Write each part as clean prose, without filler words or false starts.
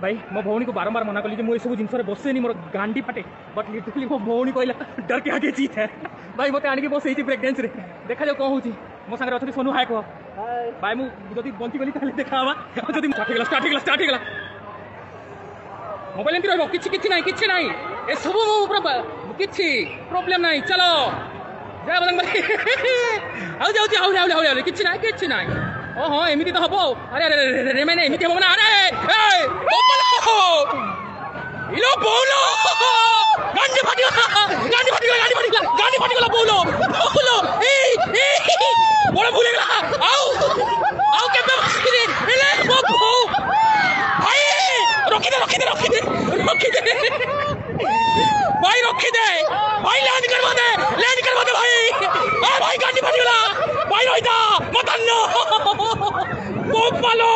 भाई मो भौणी को बारंबार मना कली मुझे सब जिनस बसेनी मोर गांडी फाटे बट लिटरली मो भौणी कहला डर के आगे जीत है भाई मत आनिक बसई ब्रेक डांस देखा जाओ कौन हो मो सांगे अच्छा सोनू हाय कह भाई मुझे बंची गली देखा जब स्टार्ट होगा मोबाइल एमती रही कि ना ए सब कि प्रोब्लेम ना चलो जय बजरंग बली कि ना ओहो एमती तो हम अरे अरे अरे मैंने एमती हम ना अरे इलो बोलो गांडी फाटी बोलो बड़ा भूल गला आओ के एले भाई रखी दे भाई लैंड करवा दे भाई गांडी फाटी गला भाई रोहिता मत अन्नो पालो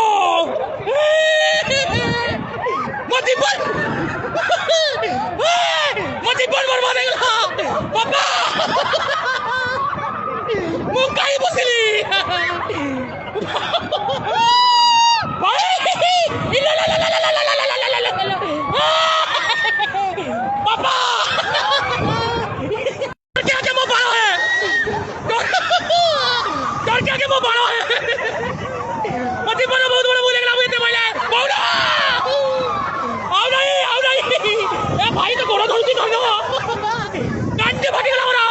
मती बरबा देगला पापा मु काई बसली भाई पापा क्या क्या मो बारो है डर क्या मो बारो है मती बनो बहुत बड़ा बोलेगा मुझे बोले बोलो आओ नहीं ए भाई तो गोड़ा धरती कर दो गांडी फाटी गला मोरा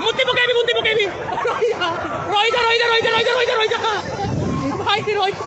मुत्ती पकेबी रोई जा भाई रोई